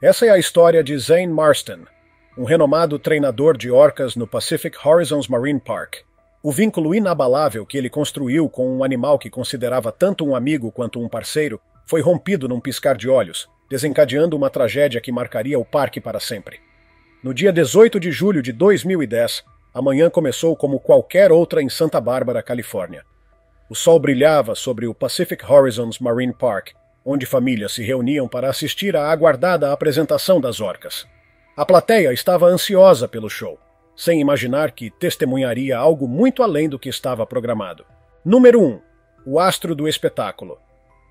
Essa é a história de Zane Marston, um renomado treinador de orcas no Pacific Horizons Marine Park. O vínculo inabalável que ele construiu com um animal que considerava tanto um amigo quanto um parceiro foi rompido num piscar de olhos, desencadeando uma tragédia que marcaria o parque para sempre. No dia 18 de julho de 2010, a manhã começou como qualquer outra em Santa Bárbara, Califórnia. O sol brilhava sobre o Pacific Horizons Marine Park, onde famílias se reuniam para assistir à aguardada apresentação das orcas. A plateia estava ansiosa pelo show, sem imaginar que testemunharia algo muito além do que estava programado. Número 1. O astro do espetáculo.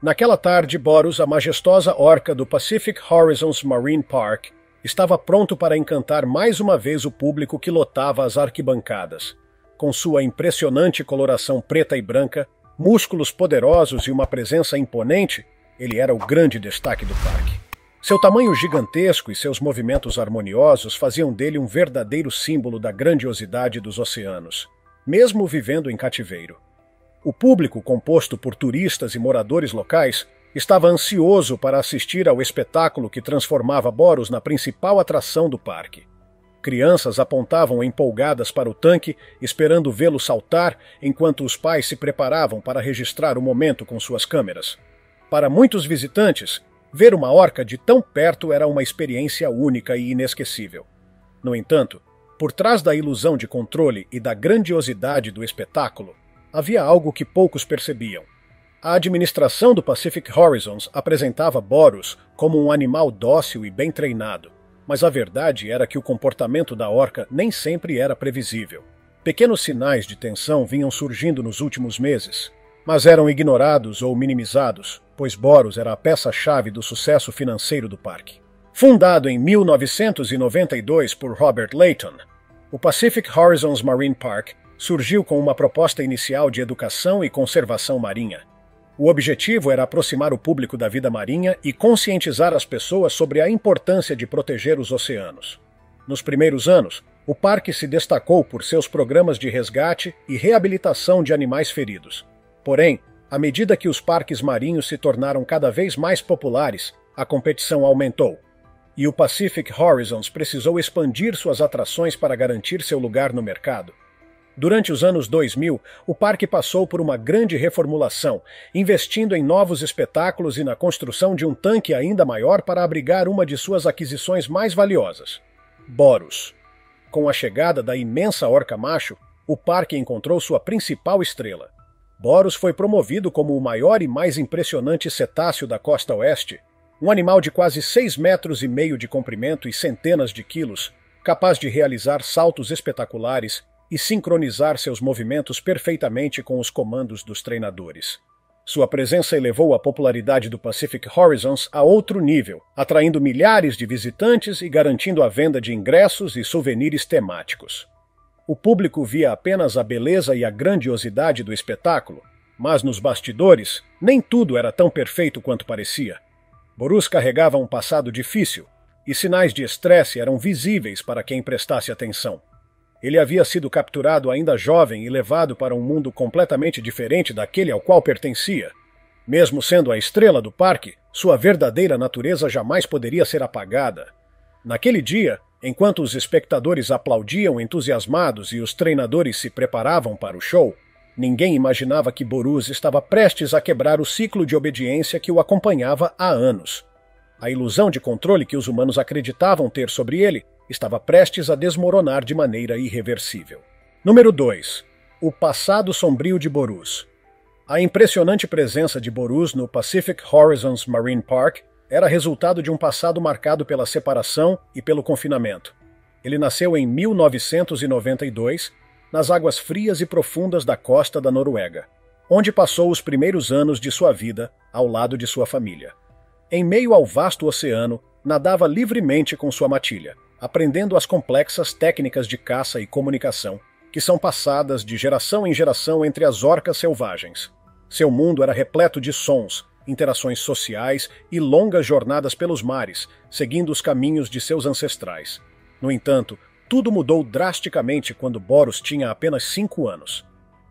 Naquela tarde, Boros, a majestosa orca do Pacific Horizons Marine Park, estava pronto para encantar mais uma vez o público que lotava as arquibancadas. Com sua impressionante coloração preta e branca, músculos poderosos e uma presença imponente, ele era o grande destaque do parque. Seu tamanho gigantesco e seus movimentos harmoniosos faziam dele um verdadeiro símbolo da grandiosidade dos oceanos, mesmo vivendo em cativeiro. O público, composto por turistas e moradores locais, estava ansioso para assistir ao espetáculo que transformava Boros na principal atração do parque. Crianças apontavam empolgadas para o tanque, esperando vê-lo saltar, enquanto os pais se preparavam para registrar o momento com suas câmeras. Para muitos visitantes, ver uma orca de tão perto era uma experiência única e inesquecível. No entanto, por trás da ilusão de controle e da grandiosidade do espetáculo, havia algo que poucos percebiam. A administração do Pacific Horizons apresentava Boros como um animal dócil e bem treinado, mas a verdade era que o comportamento da orca nem sempre era previsível. Pequenos sinais de tensão vinham surgindo nos últimos meses, mas eram ignorados ou minimizados, pois Boros era a peça-chave do sucesso financeiro do parque. Fundado em 1992 por Robert Layton, o Pacific Horizons Marine Park surgiu com uma proposta inicial de educação e conservação marinha. O objetivo era aproximar o público da vida marinha e conscientizar as pessoas sobre a importância de proteger os oceanos. Nos primeiros anos, o parque se destacou por seus programas de resgate e reabilitação de animais feridos. Porém, à medida que os parques marinhos se tornaram cada vez mais populares, a competição aumentou. E o Pacific Horizons precisou expandir suas atrações para garantir seu lugar no mercado. Durante os anos 2000, o parque passou por uma grande reformulação, investindo em novos espetáculos e na construção de um tanque ainda maior para abrigar uma de suas aquisições mais valiosas: Boros. Com a chegada da imensa orca macho, o parque encontrou sua principal estrela. Boros foi promovido como o maior e mais impressionante cetáceo da costa oeste, um animal de quase 6,5 metros de comprimento e centenas de quilos, capaz de realizar saltos espetaculares e sincronizar seus movimentos perfeitamente com os comandos dos treinadores. Sua presença elevou a popularidade do Pacific Horizons a outro nível, atraindo milhares de visitantes e garantindo a venda de ingressos e souvenirs temáticos. O público via apenas a beleza e a grandiosidade do espetáculo, mas nos bastidores, nem tudo era tão perfeito quanto parecia. Boros carregava um passado difícil, e sinais de estresse eram visíveis para quem prestasse atenção. Ele havia sido capturado ainda jovem e levado para um mundo completamente diferente daquele ao qual pertencia. Mesmo sendo a estrela do parque, sua verdadeira natureza jamais poderia ser apagada. Naquele dia, enquanto os espectadores aplaudiam entusiasmados e os treinadores se preparavam para o show, ninguém imaginava que Boros estava prestes a quebrar o ciclo de obediência que o acompanhava há anos. A ilusão de controle que os humanos acreditavam ter sobre ele estava prestes a desmoronar de maneira irreversível. Número 2. O passado sombrio de Boros. A impressionante presença de Boros no Pacific Horizons Marine Park era resultado de um passado marcado pela separação e pelo confinamento. Ele nasceu em 1992, nas águas frias e profundas da costa da Noruega, onde passou os primeiros anos de sua vida ao lado de sua família. Em meio ao vasto oceano, nadava livremente com sua matilha, aprendendo as complexas técnicas de caça e comunicação, que são passadas de geração em geração entre as orcas selvagens. Seu mundo era repleto de sons, interações sociais e longas jornadas pelos mares, seguindo os caminhos de seus ancestrais. No entanto, tudo mudou drasticamente quando Boros tinha apenas 5 anos.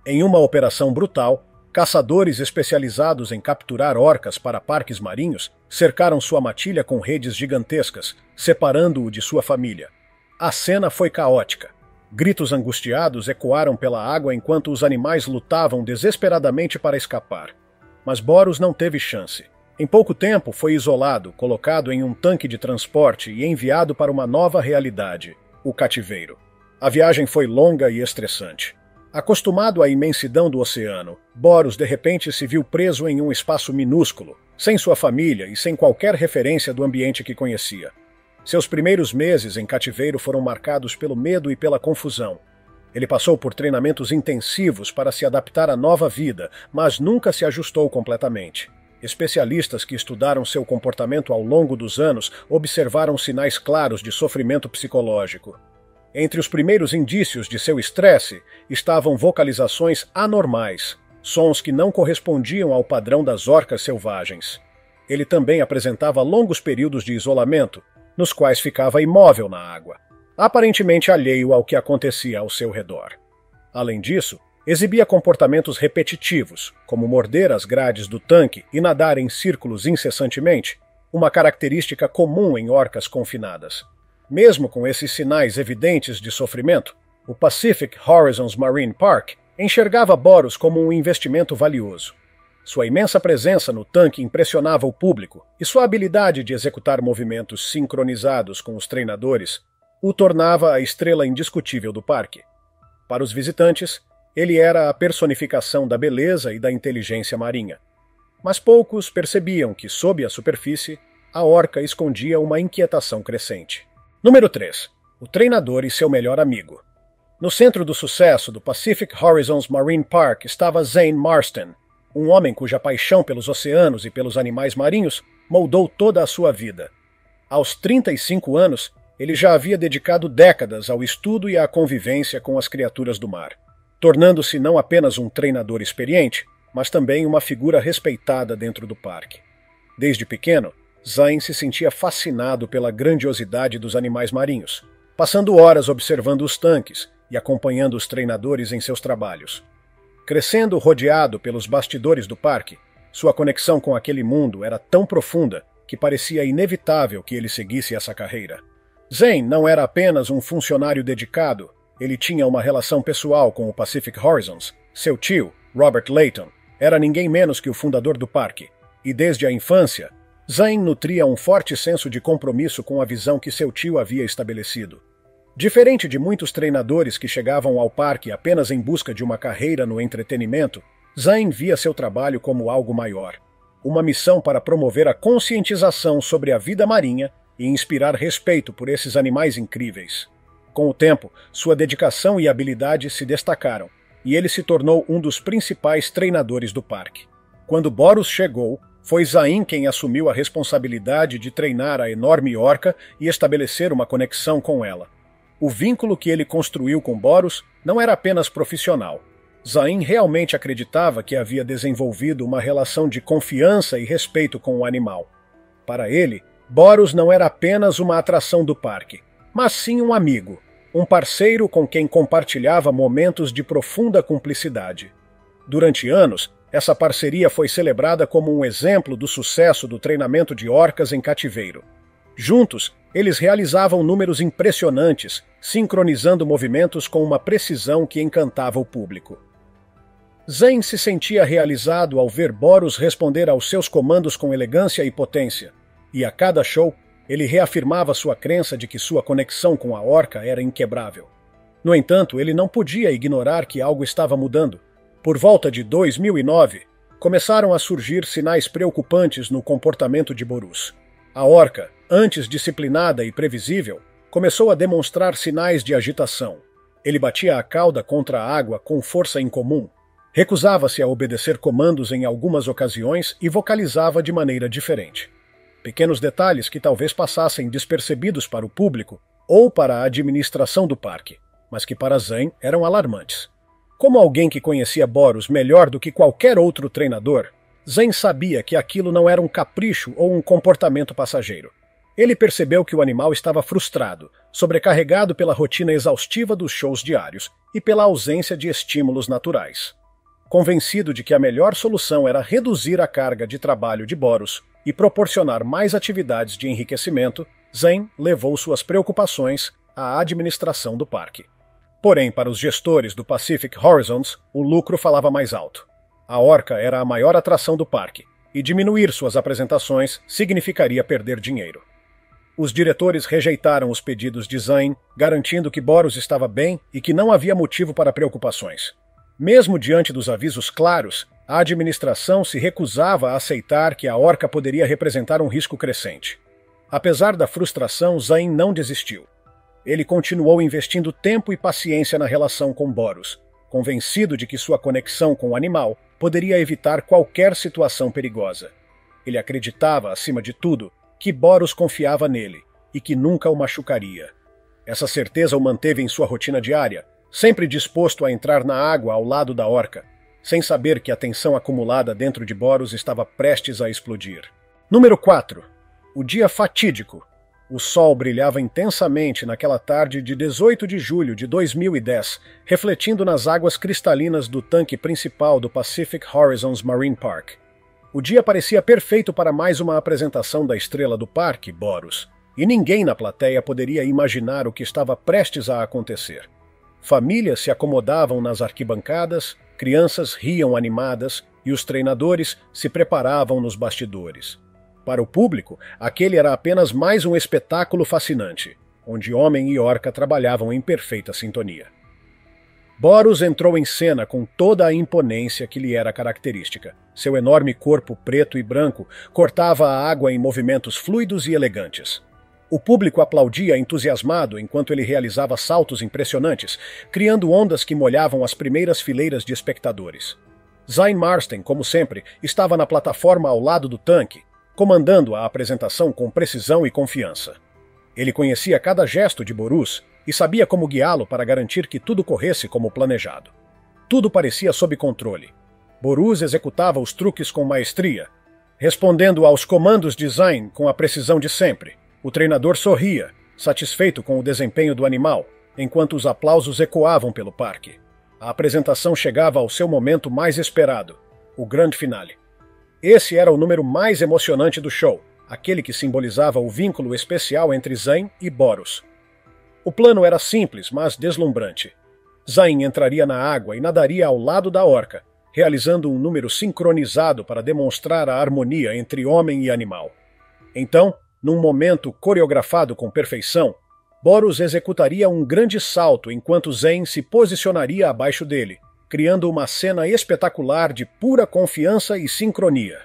Em uma operação brutal, Caçadores especializados em capturar orcas para parques marinhos cercaram sua matilha com redes gigantescas, separando-o de sua família. A cena foi caótica. Gritos angustiados ecoaram pela água enquanto os animais lutavam desesperadamente para escapar. Mas Boros não teve chance. Em pouco tempo foi isolado, colocado em um tanque de transporte e enviado para uma nova realidade, o cativeiro. A viagem foi longa e estressante. Acostumado à imensidão do oceano, Boros de repente se viu preso em um espaço minúsculo, sem sua família e sem qualquer referência do ambiente que conhecia. Seus primeiros meses em cativeiro foram marcados pelo medo e pela confusão. Ele passou por treinamentos intensivos para se adaptar à nova vida, mas nunca se ajustou completamente. Especialistas que estudaram seu comportamento ao longo dos anos observaram sinais claros de sofrimento psicológico. Entre os primeiros indícios de seu estresse estavam vocalizações anormais, sons que não correspondiam ao padrão das orcas selvagens. Ele também apresentava longos períodos de isolamento, nos quais ficava imóvel na água, aparentemente alheio ao que acontecia ao seu redor. Além disso, exibia comportamentos repetitivos, como morder as grades do tanque e nadar em círculos incessantemente, uma característica comum em orcas confinadas. Mesmo com esses sinais evidentes de sofrimento, o Pacific Horizons Marine Park enxergava Boros como um investimento valioso. Sua imensa presença no tanque impressionava o público e sua habilidade de executar movimentos sincronizados com os treinadores o tornava a estrela indiscutível do parque. Para os visitantes, ele era a personificação da beleza e da inteligência marinha. Mas poucos percebiam que, sob a superfície, a orca escondia uma inquietação crescente. Número 3. O treinador e seu melhor amigo. No centro do sucesso do Pacific Horizons Marine Park estava Zane Marston, um homem cuja paixão pelos oceanos e pelos animais marinhos moldou toda a sua vida. Aos 35 anos, ele já havia dedicado décadas ao estudo e à convivência com as criaturas do mar, tornando-se não apenas um treinador experiente, mas também uma figura respeitada dentro do parque. Desde pequeno, Zane se sentia fascinado pela grandiosidade dos animais marinhos, passando horas observando os tanques e acompanhando os treinadores em seus trabalhos. Crescendo rodeado pelos bastidores do parque, sua conexão com aquele mundo era tão profunda que parecia inevitável que ele seguisse essa carreira. Zane não era apenas um funcionário dedicado, ele tinha uma relação pessoal com o Pacific Horizons. Seu tio, Robert Layton, era ninguém menos que o fundador do parque, e desde a infância, Zane nutria um forte senso de compromisso com a visão que seu tio havia estabelecido. Diferente de muitos treinadores que chegavam ao parque apenas em busca de uma carreira no entretenimento, Zane via seu trabalho como algo maior. Uma missão para promover a conscientização sobre a vida marinha e inspirar respeito por esses animais incríveis. Com o tempo, sua dedicação e habilidade se destacaram, e ele se tornou um dos principais treinadores do parque. Quando Boros chegou, foi Zane quem assumiu a responsabilidade de treinar a enorme orca e estabelecer uma conexão com ela. O vínculo que ele construiu com Boros não era apenas profissional. Zane realmente acreditava que havia desenvolvido uma relação de confiança e respeito com o animal. Para ele, Boros não era apenas uma atração do parque, mas sim um amigo, um parceiro com quem compartilhava momentos de profunda cumplicidade. Durante anos, essa parceria foi celebrada como um exemplo do sucesso do treinamento de orcas em cativeiro. Juntos, eles realizavam números impressionantes, sincronizando movimentos com uma precisão que encantava o público. Zane se sentia realizado ao ver Boros responder aos seus comandos com elegância e potência, e a cada show, ele reafirmava sua crença de que sua conexão com a orca era inquebrável. No entanto, ele não podia ignorar que algo estava mudando. Por volta de 2009, começaram a surgir sinais preocupantes no comportamento de Boros. A orca, antes disciplinada e previsível, começou a demonstrar sinais de agitação. Ele batia a cauda contra a água com força incomum, recusava-se a obedecer comandos em algumas ocasiões e vocalizava de maneira diferente. Pequenos detalhes que talvez passassem despercebidos para o público ou para a administração do parque, mas que para Zane eram alarmantes. Como alguém que conhecia Boros melhor do que qualquer outro treinador, Zane sabia que aquilo não era um capricho ou um comportamento passageiro. Ele percebeu que o animal estava frustrado, sobrecarregado pela rotina exaustiva dos shows diários e pela ausência de estímulos naturais. Convencido de que a melhor solução era reduzir a carga de trabalho de Boros e proporcionar mais atividades de enriquecimento, Zane levou suas preocupações à administração do parque. Porém, para os gestores do Pacific Horizons, o lucro falava mais alto. A Orca era a maior atração do parque, e diminuir suas apresentações significaria perder dinheiro. Os diretores rejeitaram os pedidos de Zane, garantindo que Boros estava bem e que não havia motivo para preocupações. Mesmo diante dos avisos claros, a administração se recusava a aceitar que a Orca poderia representar um risco crescente. Apesar da frustração, Zane não desistiu. Ele continuou investindo tempo e paciência na relação com Boros, convencido de que sua conexão com o animal poderia evitar qualquer situação perigosa. Ele acreditava, acima de tudo, que Boros confiava nele e que nunca o machucaria. Essa certeza o manteve em sua rotina diária, sempre disposto a entrar na água ao lado da Orca, sem saber que a tensão acumulada dentro de Boros estava prestes a explodir. Número 4. O dia fatídico. O sol brilhava intensamente naquela tarde de 18 de julho de 2010, refletindo nas águas cristalinas do tanque principal do Pacific Horizons Marine Park. O dia parecia perfeito para mais uma apresentação da estrela do parque, Boros, e ninguém na plateia poderia imaginar o que estava prestes a acontecer. Famílias se acomodavam nas arquibancadas, crianças riam animadas e os treinadores se preparavam nos bastidores. Para o público, aquele era apenas mais um espetáculo fascinante, onde homem e orca trabalhavam em perfeita sintonia. Boros entrou em cena com toda a imponência que lhe era característica. Seu enorme corpo preto e branco cortava a água em movimentos fluidos e elegantes. O público aplaudia entusiasmado enquanto ele realizava saltos impressionantes, criando ondas que molhavam as primeiras fileiras de espectadores. Zane Marsden, como sempre, estava na plataforma ao lado do tanque, comandando a apresentação com precisão e confiança. Ele conhecia cada gesto de Boros e sabia como guiá-lo para garantir que tudo corresse como planejado. Tudo parecia sob controle. Boros executava os truques com maestria, respondendo aos comandos de Zane com a precisão de sempre. O treinador sorria, satisfeito com o desempenho do animal, enquanto os aplausos ecoavam pelo parque. A apresentação chegava ao seu momento mais esperado, o grande finale. Esse era o número mais emocionante do show, aquele que simbolizava o vínculo especial entre Zane e Boros. O plano era simples, mas deslumbrante. Zane entraria na água e nadaria ao lado da orca, realizando um número sincronizado para demonstrar a harmonia entre homem e animal. Então, num momento coreografado com perfeição, Boros executaria um grande salto enquanto Zane se posicionaria abaixo dele, criando uma cena espetacular de pura confiança e sincronia.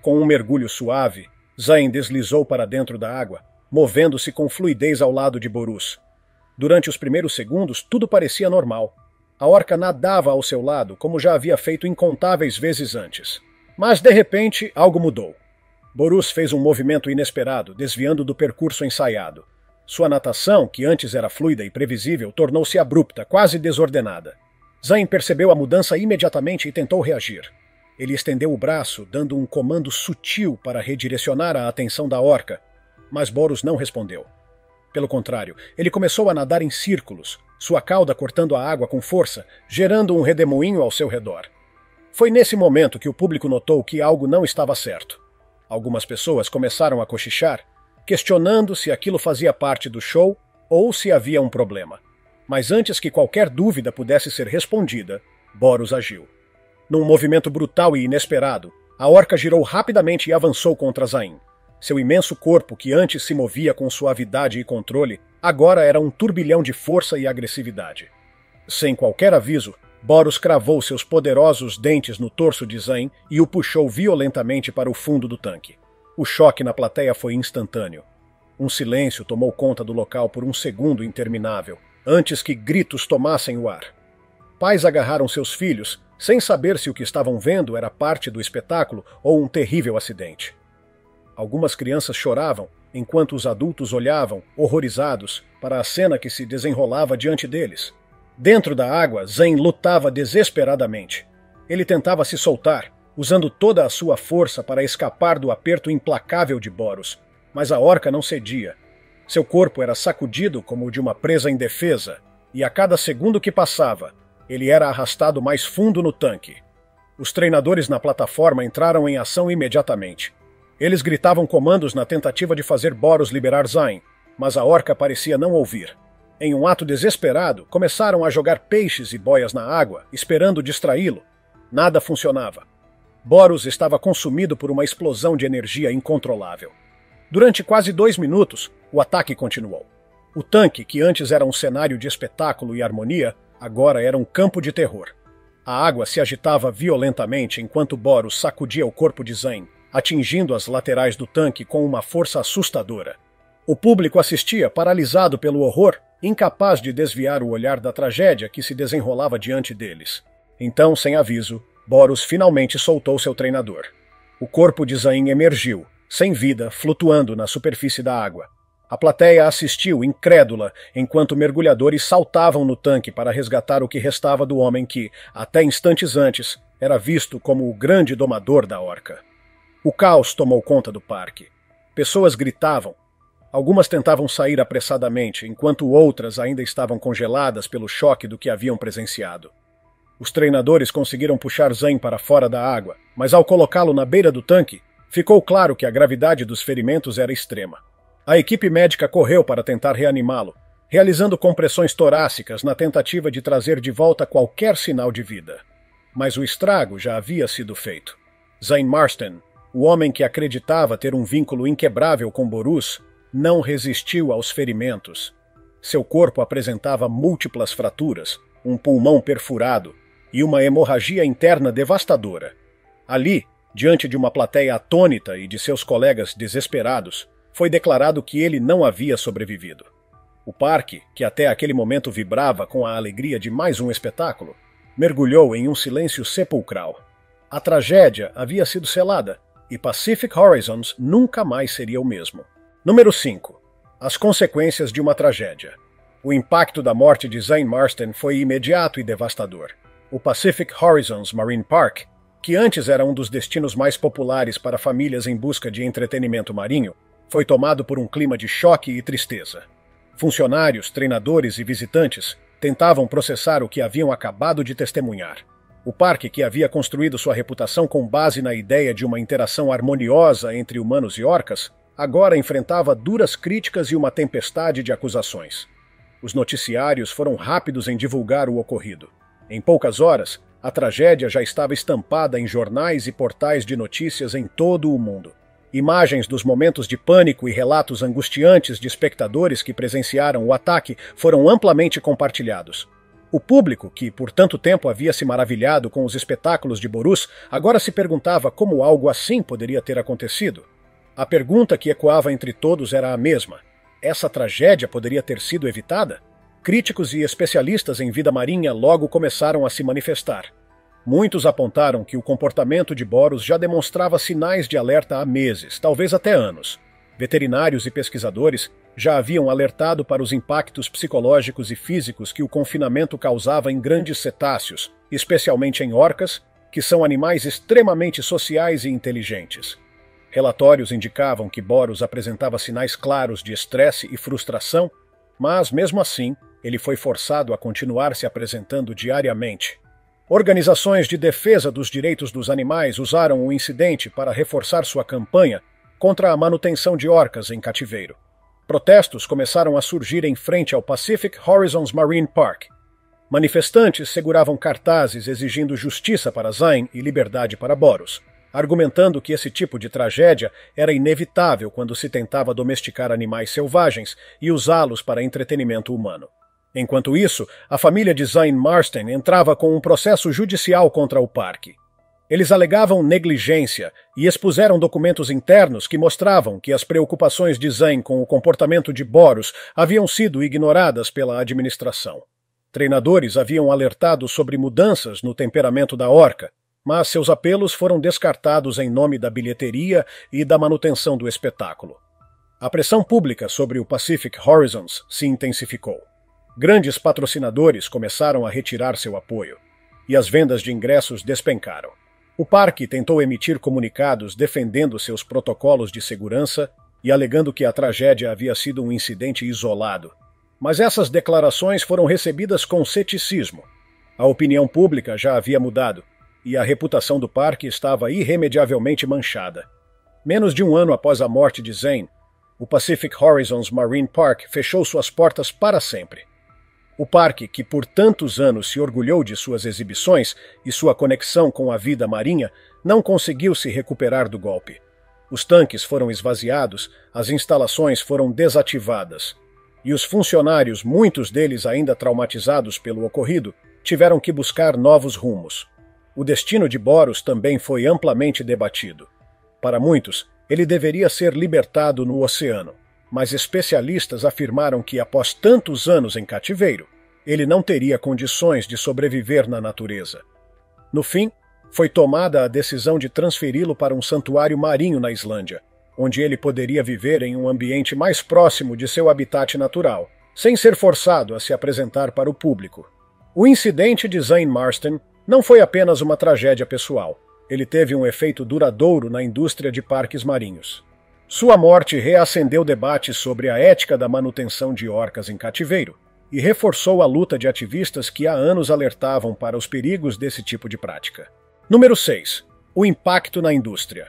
Com um mergulho suave, Zane deslizou para dentro da água, movendo-se com fluidez ao lado de Boros. Durante os primeiros segundos, tudo parecia normal. A orca nadava ao seu lado, como já havia feito incontáveis vezes antes. Mas, de repente, algo mudou. Boros fez um movimento inesperado, desviando do percurso ensaiado. Sua natação, que antes era fluida e previsível, tornou-se abrupta, quase desordenada. Zane percebeu a mudança imediatamente e tentou reagir. Ele estendeu o braço, dando um comando sutil para redirecionar a atenção da orca, mas Boros não respondeu. Pelo contrário, ele começou a nadar em círculos, sua cauda cortando a água com força, gerando um redemoinho ao seu redor. Foi nesse momento que o público notou que algo não estava certo. Algumas pessoas começaram a cochichar, questionando se aquilo fazia parte do show ou se havia um problema. Mas antes que qualquer dúvida pudesse ser respondida, Boros agiu. Num movimento brutal e inesperado, a orca girou rapidamente e avançou contra Zane. Seu imenso corpo, que antes se movia com suavidade e controle, agora era um turbilhão de força e agressividade. Sem qualquer aviso, Boros cravou seus poderosos dentes no torso de Zane e o puxou violentamente para o fundo do tanque. O choque na plateia foi instantâneo. Um silêncio tomou conta do local por um segundo interminável, antes que gritos tomassem o ar. Pais agarraram seus filhos, sem saber se o que estavam vendo era parte do espetáculo ou um terrível acidente. Algumas crianças choravam, enquanto os adultos olhavam, horrorizados, para a cena que se desenrolava diante deles. Dentro da água, Zane lutava desesperadamente. Ele tentava se soltar, usando toda a sua força para escapar do aperto implacável de Boros, mas a orca não cedia. Seu corpo era sacudido como o de uma presa indefesa, e a cada segundo que passava, ele era arrastado mais fundo no tanque. Os treinadores na plataforma entraram em ação imediatamente. Eles gritavam comandos na tentativa de fazer Boros liberar Zain, mas a orca parecia não ouvir. Em um ato desesperado, começaram a jogar peixes e boias na água, esperando distraí-lo. Nada funcionava. Boros estava consumido por uma explosão de energia incontrolável. Durante quase 2 minutos, o ataque continuou. O tanque, que antes era um cenário de espetáculo e harmonia, agora era um campo de terror. A água se agitava violentamente enquanto Boros sacudia o corpo de Zain, atingindo as laterais do tanque com uma força assustadora. O público assistia paralisado pelo horror, incapaz de desviar o olhar da tragédia que se desenrolava diante deles. Então, sem aviso, Boros finalmente soltou seu treinador. O corpo de Zain emergiu, sem vida, flutuando na superfície da água. A plateia assistiu, incrédula, enquanto mergulhadores saltavam no tanque para resgatar o que restava do homem que, até instantes antes, era visto como o grande domador da orca. O caos tomou conta do parque. Pessoas gritavam. Algumas tentavam sair apressadamente, enquanto outras ainda estavam congeladas pelo choque do que haviam presenciado. Os treinadores conseguiram puxar Zain para fora da água, mas ao colocá-lo na beira do tanque, ficou claro que a gravidade dos ferimentos era extrema. A equipe médica correu para tentar reanimá-lo, realizando compressões torácicas na tentativa de trazer de volta qualquer sinal de vida. Mas o estrago já havia sido feito. Zain Marston, o homem que acreditava ter um vínculo inquebrável com Borus, não resistiu aos ferimentos. Seu corpo apresentava múltiplas fraturas, um pulmão perfurado e uma hemorragia interna devastadora. Ali, diante de uma plateia atônita e de seus colegas desesperados, foi declarado que ele não havia sobrevivido. O parque, que até aquele momento vibrava com a alegria de mais um espetáculo, mergulhou em um silêncio sepulcral. A tragédia havia sido selada, e Pacific Horizons nunca mais seria o mesmo. Número 5. As consequências de uma tragédia. O impacto da morte de Zain Marston foi imediato e devastador. O Pacific Horizons Marine Park, que antes era um dos destinos mais populares para famílias em busca de entretenimento marinho, foi tomado por um clima de choque e tristeza. Funcionários, treinadores e visitantes tentavam processar o que haviam acabado de testemunhar. O parque, que havia construído sua reputação com base na ideia de uma interação harmoniosa entre humanos e orcas, agora enfrentava duras críticas e uma tempestade de acusações. Os noticiários foram rápidos em divulgar o ocorrido. Em poucas horas, a tragédia já estava estampada em jornais e portais de notícias em todo o mundo. Imagens dos momentos de pânico e relatos angustiantes de espectadores que presenciaram o ataque foram amplamente compartilhados. O público, que por tanto tempo havia se maravilhado com os espetáculos de Borus, agora se perguntava como algo assim poderia ter acontecido. A pergunta que ecoava entre todos era a mesma. Essa tragédia poderia ter sido evitada? Críticos e especialistas em vida marinha logo começaram a se manifestar. Muitos apontaram que o comportamento de Boros já demonstrava sinais de alerta há meses, talvez até anos. Veterinários e pesquisadores já haviam alertado para os impactos psicológicos e físicos que o confinamento causava em grandes cetáceos, especialmente em orcas, que são animais extremamente sociais e inteligentes. Relatórios indicavam que Boros apresentava sinais claros de estresse e frustração, mas, mesmo assim, ele foi forçado a continuar se apresentando diariamente. Organizações de defesa dos direitos dos animais usaram o incidente para reforçar sua campanha contra a manutenção de orcas em cativeiro. Protestos começaram a surgir em frente ao Pacific Horizons Marine Park. Manifestantes seguravam cartazes exigindo justiça para Zain e liberdade para Boros, argumentando que esse tipo de tragédia era inevitável quando se tentava domesticar animais selvagens e usá-los para entretenimento humano. Enquanto isso, a família de Zain Marston entrava com um processo judicial contra o parque. Eles alegavam negligência e expuseram documentos internos que mostravam que as preocupações de Zain com o comportamento de Boros haviam sido ignoradas pela administração. Treinadores haviam alertado sobre mudanças no temperamento da orca, mas seus apelos foram descartados em nome da bilheteria e da manutenção do espetáculo. A pressão pública sobre o Pacific Horizons se intensificou. Grandes patrocinadores começaram a retirar seu apoio, e as vendas de ingressos despencaram. O parque tentou emitir comunicados defendendo seus protocolos de segurança e alegando que a tragédia havia sido um incidente isolado. Mas essas declarações foram recebidas com ceticismo. A opinião pública já havia mudado, e a reputação do parque estava irremediavelmente manchada. Menos de um ano após a morte de Zane, o Pacific Horizons Marine Park fechou suas portas para sempre. O parque, que por tantos anos se orgulhou de suas exibições e sua conexão com a vida marinha, não conseguiu se recuperar do golpe. Os tanques foram esvaziados, as instalações foram desativadas, e os funcionários, muitos deles ainda traumatizados pelo ocorrido, tiveram que buscar novos rumos. O destino de Boros também foi amplamente debatido. Para muitos, ele deveria ser libertado no oceano, mas especialistas afirmaram que, após tantos anos em cativeiro, ele não teria condições de sobreviver na natureza. No fim, foi tomada a decisão de transferi-lo para um santuário marinho na Islândia, onde ele poderia viver em um ambiente mais próximo de seu habitat natural, sem ser forçado a se apresentar para o público. O incidente de Zane Marston não foi apenas uma tragédia pessoal. Ele teve um efeito duradouro na indústria de parques marinhos. Sua morte reacendeu debates sobre a ética da manutenção de orcas em cativeiro e reforçou a luta de ativistas que há anos alertavam para os perigos desse tipo de prática. Número 6. O impacto na indústria.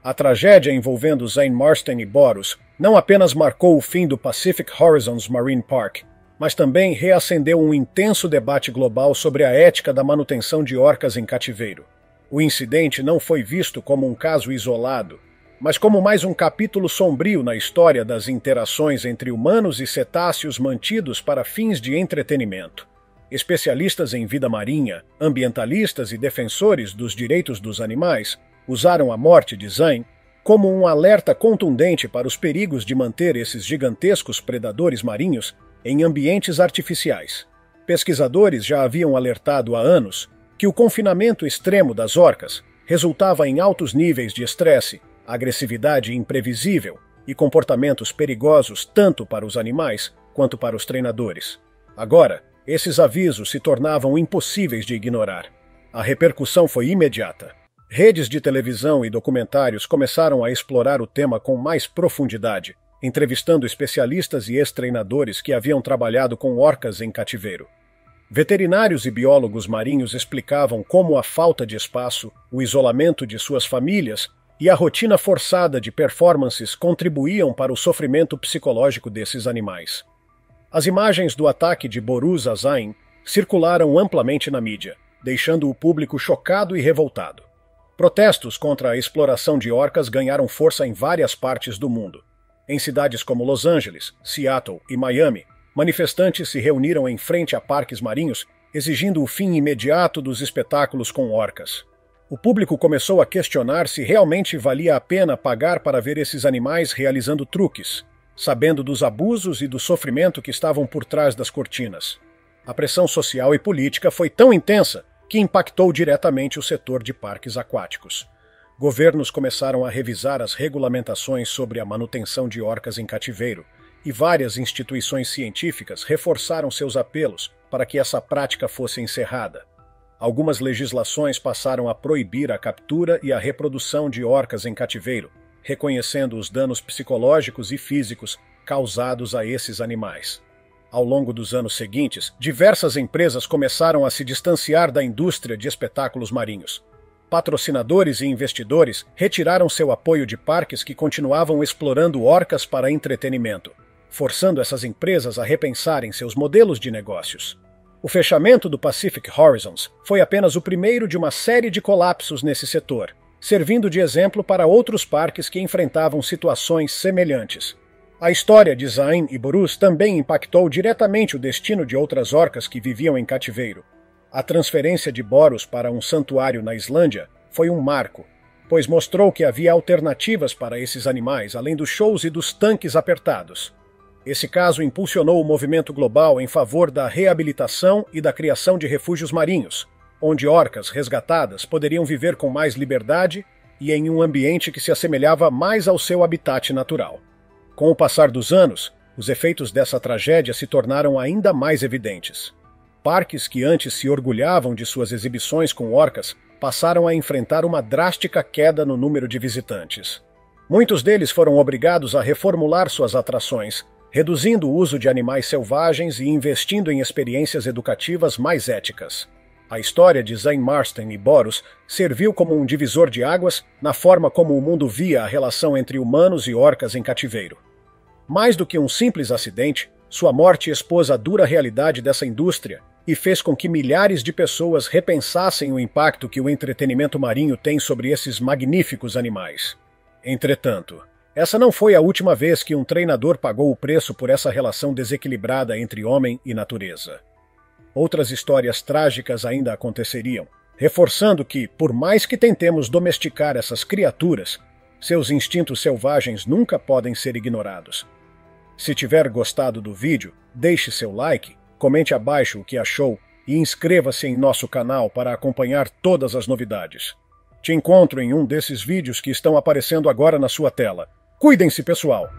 A tragédia envolvendo Zane Marston e Boros não apenas marcou o fim do Pacific Horizons Marine Park, mas também reacendeu um intenso debate global sobre a ética da manutenção de orcas em cativeiro. O incidente não foi visto como um caso isolado, mas como mais um capítulo sombrio na história das interações entre humanos e cetáceos mantidos para fins de entretenimento. Especialistas em vida marinha, ambientalistas e defensores dos direitos dos animais usaram a morte de Zane como um alerta contundente para os perigos de manter esses gigantescos predadores marinhos em ambientes artificiais. Pesquisadores já haviam alertado há anos que o confinamento extremo das orcas resultava em altos níveis de estresse, agressividade imprevisível e comportamentos perigosos tanto para os animais quanto para os treinadores. Agora, esses avisos se tornavam impossíveis de ignorar. A repercussão foi imediata. Redes de televisão e documentários começaram a explorar o tema com mais profundidade, entrevistando especialistas e ex-treinadores que haviam trabalhado com orcas em cativeiro. Veterinários e biólogos marinhos explicavam como a falta de espaço, o isolamento de suas famílias e a rotina forçada de performances contribuíam para o sofrimento psicológico desses animais. As imagens do ataque de Boros a Zane circularam amplamente na mídia, deixando o público chocado e revoltado. Protestos contra a exploração de orcas ganharam força em várias partes do mundo. Em cidades como Los Angeles, Seattle e Miami, manifestantes se reuniram em frente a parques marinhos, exigindo o fim imediato dos espetáculos com orcas. O público começou a questionar se realmente valia a pena pagar para ver esses animais realizando truques, sabendo dos abusos e do sofrimento que estavam por trás das cortinas. A pressão social e política foi tão intensa que impactou diretamente o setor de parques aquáticos. Governos começaram a revisar as regulamentações sobre a manutenção de orcas em cativeiro, e várias instituições científicas reforçaram seus apelos para que essa prática fosse encerrada. Algumas legislações passaram a proibir a captura e a reprodução de orcas em cativeiro, reconhecendo os danos psicológicos e físicos causados a esses animais. Ao longo dos anos seguintes, diversas empresas começaram a se distanciar da indústria de espetáculos marinhos. Patrocinadores e investidores retiraram seu apoio de parques que continuavam explorando orcas para entretenimento, forçando essas empresas a repensarem seus modelos de negócios. O fechamento do Pacific Horizons foi apenas o primeiro de uma série de colapsos nesse setor, servindo de exemplo para outros parques que enfrentavam situações semelhantes. A história de Zane e Boros também impactou diretamente o destino de outras orcas que viviam em cativeiro. A transferência de Boros para um santuário na Islândia foi um marco, pois mostrou que havia alternativas para esses animais além dos shows e dos tanques apertados. Esse caso impulsionou o movimento global em favor da reabilitação e da criação de refúgios marinhos, onde orcas resgatadas poderiam viver com mais liberdade e em um ambiente que se assemelhava mais ao seu habitat natural. Com o passar dos anos, os efeitos dessa tragédia se tornaram ainda mais evidentes. Parques que antes se orgulhavam de suas exibições com orcas passaram a enfrentar uma drástica queda no número de visitantes. Muitos deles foram obrigados a reformular suas atrações, reduzindo o uso de animais selvagens e investindo em experiências educativas mais éticas. A história de Zane Marston e Boros serviu como um divisor de águas na forma como o mundo via a relação entre humanos e orcas em cativeiro. Mais do que um simples acidente, sua morte expôs a dura realidade dessa indústria e fez com que milhares de pessoas repensassem o impacto que o entretenimento marinho tem sobre esses magníficos animais. Entretanto, essa não foi a última vez que um treinador pagou o preço por essa relação desequilibrada entre homem e natureza. Outras histórias trágicas ainda aconteceriam, reforçando que, por mais que tentemos domesticar essas criaturas, seus instintos selvagens nunca podem ser ignorados. Se tiver gostado do vídeo, deixe seu like, comente abaixo o que achou e inscreva-se em nosso canal para acompanhar todas as novidades. Te encontro em um desses vídeos que estão aparecendo agora na sua tela. Cuidem-se, pessoal!